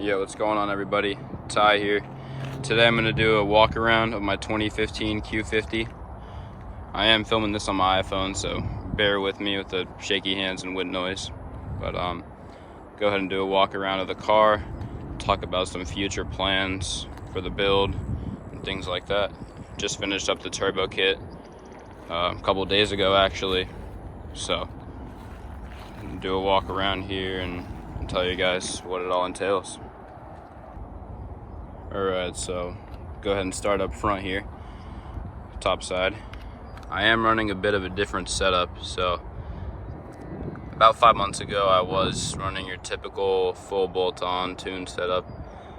Yo, what's going on, everybody? Ty here. Today I'm going to do a walk around of my 2015 Q50. I am filming this on my iPhone, so bear with me with the shaky hands and wind noise. But go ahead and do a walk around of the car, talk about some future plans for the build and things like that. Just finished up the turbo kit a couple days ago, actually. So do a walk around here and tell you guys what it all entails. Alright, so go ahead and start up front here, top side. I am running a bit of a different setup. So about 5 months ago I was running your typical full bolt-on tune setup.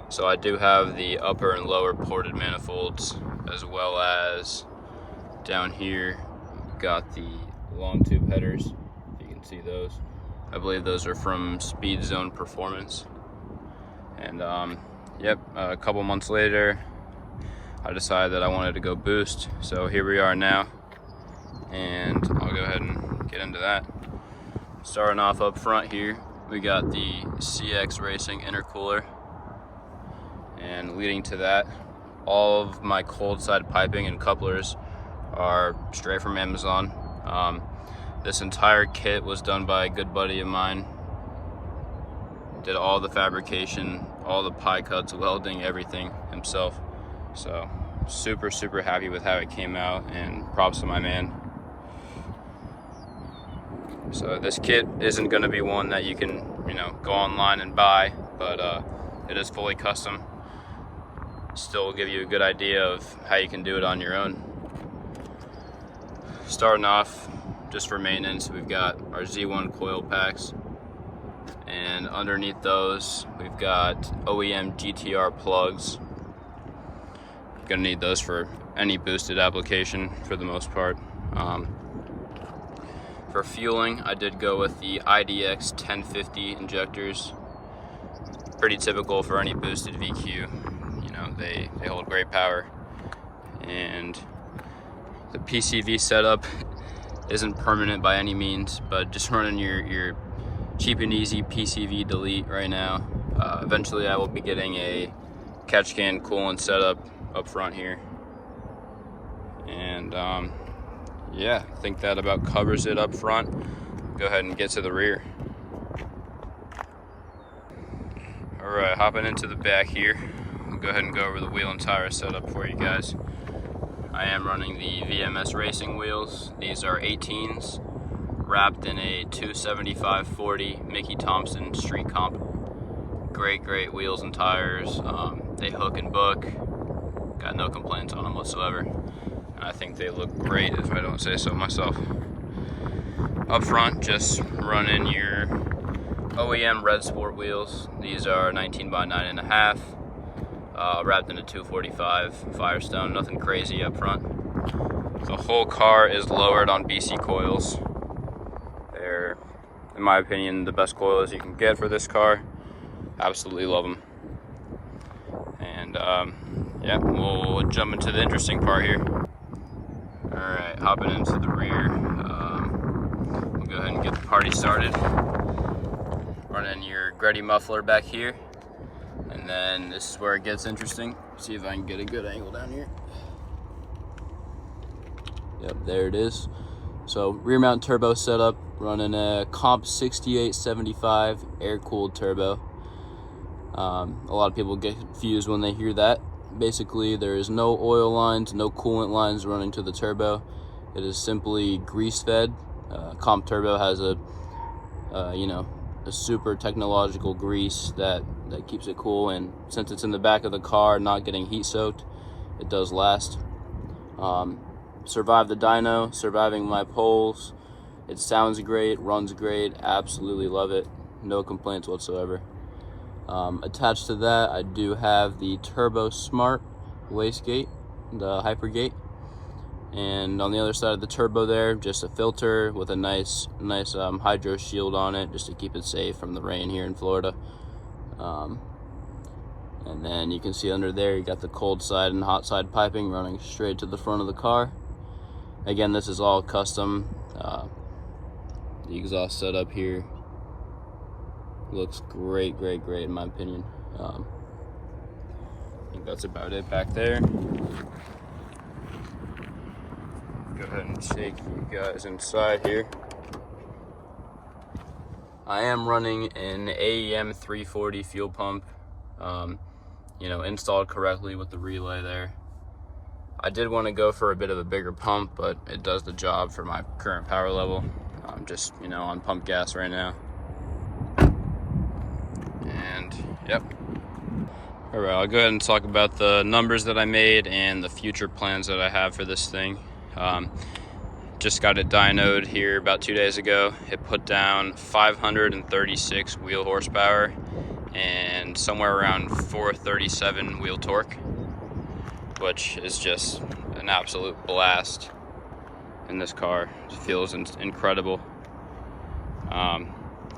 So I do have the upper and lower ported manifolds, as well as down here got the long tube headers, if you can see those. I believe those are from Speed Zone Performance. And yep, a couple months later I decided that I wanted to go boost, so here we are now, and I'll go ahead and get into that. Starting off up front here, we got the CX Racing intercooler, and leading to that, all of my cold side piping and couplers are straight from Amazon. This entire kit was done by a good buddy of mine. Did all the fabrication, all the pie cuts, welding, everything himself. So super happy with how it came out, and props to my man. So this kit isn't going to be one that you can, go online and buy, but it is fully custom. Still will give you a good idea of how you can do it on your own. Starting off, just for maintenance, we've got our Z1 coil packs, and underneath those we've got OEM GTR plugs. Gonna need those for any boosted application for the most part. For fueling, I did go with the IDX 1050 injectors. Pretty typical for any boosted VQ. They hold great power, and the PCV setup isn't permanent by any means, but just running your cheap and easy PCV delete right now. Eventually I will be getting a catch can coolant setup up front here, and yeah, I think that about covers it up front. Go ahead and get to the rear. Alright, hopping into the back here, I'll go ahead and go over the wheel and tire setup for you guys. I am running the VMS Racing wheels. These are 18s, wrapped in a 275/40 Mickey Thompson Street Comp. Great wheels and tires. They hook and book. Got no complaints on them whatsoever. And I think they look great, if I don't say so myself. Up front, just running your OEM Red Sport wheels. These are 19 by 9.5. Wrapped in a 245 Firestone, nothing crazy up front. The whole car is lowered on BC coils. They're, in my opinion, the best coils you can get for this car. Absolutely love them. And yeah, we'll jump into the interesting part here. Alright, hopping into the rear. We'll go ahead and get the party started. Running your Gretty muffler back here. And then this is where it gets interesting. See if I can get a good angle down here. Yep, there it is. So rear mount turbo setup, running a Comp 6875 air-cooled turbo. A lot of people get confused when they hear that. Basically, there is no oil lines, no coolant lines running to the turbo. It is simply grease-fed. Comp turbo has a super technological grease that keeps it cool, and since it's in the back of the car, not getting heat soaked, it does last. Survived the dyno, surviving my poles. It sounds great, runs great, absolutely love it. No complaints whatsoever. Attached to that, I do have the Turbo Smart wastegate, the Hypergate. And on the other side of the turbo there, just a filter with a nice hydro shield on it, just to keep it safe from the rain here in Florida. And then you can see under there, you got the cold side and hot side piping running straight to the front of the car. Again, this is all custom. The exhaust setup here looks great in my opinion. I think that's about it back there. Go ahead and take you guys inside here. I am running an AEM 340 fuel pump, you know, installed correctly with the relay there. I did want to go for a bit of a bigger pump, but it does the job for my current power level. I'm just, you know, on pump gas right now. And yep. All right, I'll go ahead and talk about the numbers that I made and the future plans that I have for this thing. Just got it dynoed here about 2 days ago. It put down 536 wheel horsepower and somewhere around 437 wheel torque, which is just an absolute blast in this car. It feels incredible.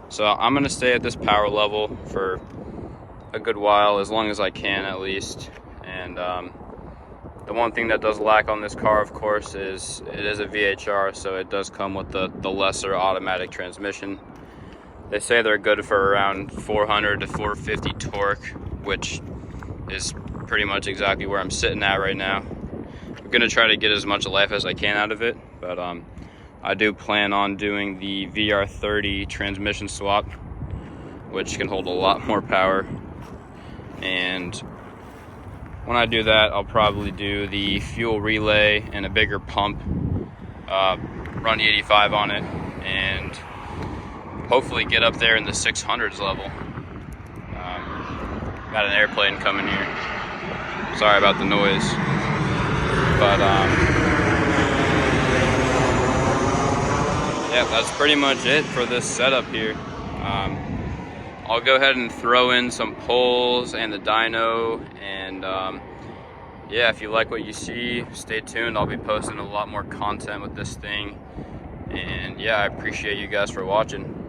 So I'm gonna stay at this power level for a good while, as long as I can at least. And the one thing that does lack on this car, of course, is it is a VHR, so it does come with the lesser automatic transmission. They say they're good for around 400 to 450 torque, which is pretty much exactly where I'm sitting at right now. I'm gonna try to get as much life as I can out of it, but I do plan on doing the VR30 transmission swap, which can hold a lot more power. And when I do that, I'll probably do the fuel relay and a bigger pump, run 85 on it, and hopefully get up there in the 600s level. Got an airplane coming here. Sorry about the noise. But yeah, that's pretty much it for this setup here. I'll go ahead and throw in some poles and the dyno, and yeah, if you like what you see, stay tuned. I'll be posting a lot more content with this thing, and yeah, I appreciate you guys for watching.